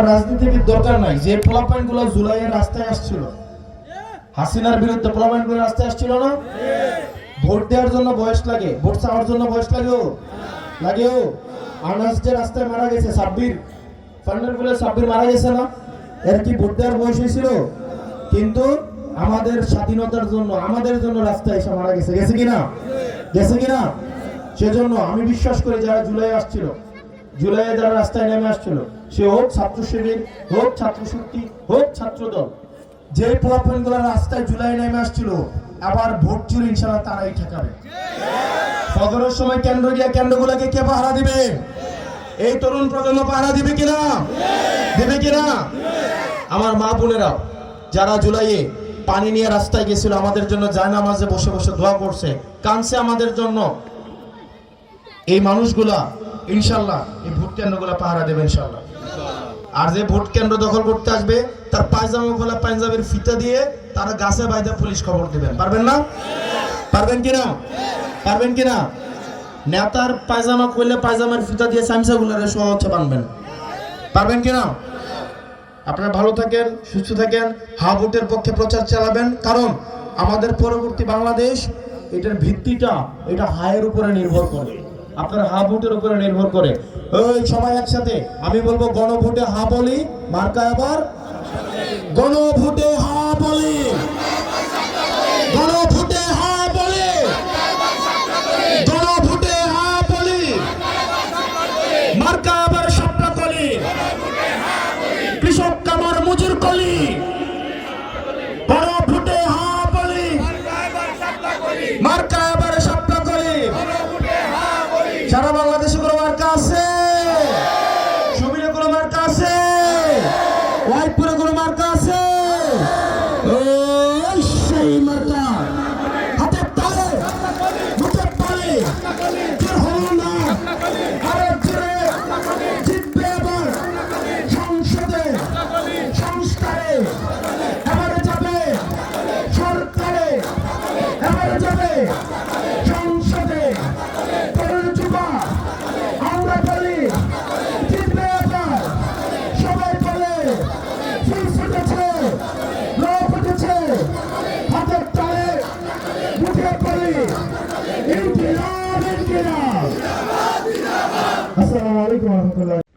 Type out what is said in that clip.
রাজনীতির দরকার নাই। যে পোলাপাইনগুলো জুলাইয়ের রাস্তায় আসছিল, হাসিনার বিরুদ্ধে পোলাপাইনগুলো রাস্তায় আসছিল না, ভোট দেওয়ার জন্য বয়স লাগে, ভোট চাওয়ার জন্য বয়স লাগেও। আনাস যে রাস্তায় মারা গেছে, সাব্বির ফান্ডারপুলের সাব্বির মারা গেছে না, এর কি ভোট দেওয়ার বয়স হয়েছিল? কিন্তু আমাদের স্বাধীনতার জন্য, আমাদের জন্য রাস্তায় এসে মারা গেছে। গেছে কিনা? সেজন্য আমি বিশ্বাস করি যারা জুলাই আসছিল, জুলাইয়ে যারা রাস্তায় নেমে আসছিল, সে হোক ছাত্র শিবির, হোক ছাত্র শক্তি, হোক ছাত্র দল, যে পোলাপাইনগুলো রাস্তায় জুলাই নেমে আসছিল, আবার ভোট চুরি ইনশাআল্লাহ তারাই ঠেকাবে। ফজরের সময় কেন্দ্রগুলোকে কে পাহারা দিবে? এই তরুণ প্রজন্ম পাহারা দিবে কিনা? আমার মা বোনেরা যারা জুলাইয়ে পানি নিয়ে রাস্তায় গেছিল, আমাদের জন্য জায়নামাজে বসে বসে দোয়া করছে, কাঁদছে আমাদের জন্য, এই মানুষগুলা ইনশাআল্লাহ এই ভোট কেন্দ্রগুলা পাহারা দেবে ইনশাআল্লাহ। আর যে ভোট কেন্দ্র দখল করতে আসবে, তার পায়জামা খোলা পাঞ্জাবের ফিতা দিয়ে তারা গাছে বাইদা পুলিশ খবর দিবেন। পারবেন না? পারবেন কিনা? নেতার পায়জামা খুললে পায়জামার ফিতা দিয়ে সামসাগুলারে সহজে বানবেন। পারবেন কিনা? আপনারা ভালো থাকেন, সুস্থ থাকেন, হা ভোটের পক্ষে প্রচার চালাবেন। কারণ আমাদের পরবর্তী বাংলাদেশ, এটার ভিত্তিটা এটা হায়ের উপরে নির্ভর করে, আপনার হা ভোটের উপরে নির্ভর করে। ওই সবাই একসাথে আমি বলবো, গণভোটে হা বলি, মার্কা আবার গণভোটে হা বলি, গণভোটে হা বলি, গণভোটে হা বলি, মার্কা আবার স্বপ্ন কলি, কৃষক কামার মজুর কলি, গণভোটে হা বলি, মার্কা আবার স্বপ্ন কলি। সারা বাংলাদেশে কোনো মার্কা আছে? সুবিরে কোনো মার্কা আছে? ওয়াইপুরে কোনো মার্কা আছে? সেই মার্কা হাতে তালে, মুখে তালে, যে হলো না আরো জোরে জিতবে এবার সংসদে, সংস্কারে, এবারে যাবে সরকারে, এবারে যাবে সংসদে। তরুণ যুবা আমরা বলি, জিতবে এবার। সবাই বলে ফুল ফুটেছে, লো ফুটেছে, হাতের তালে, মুখে বলি ইনকিলাব। আসসালামু আলাইকুম ওয়া রাহমাতুল্লাহ।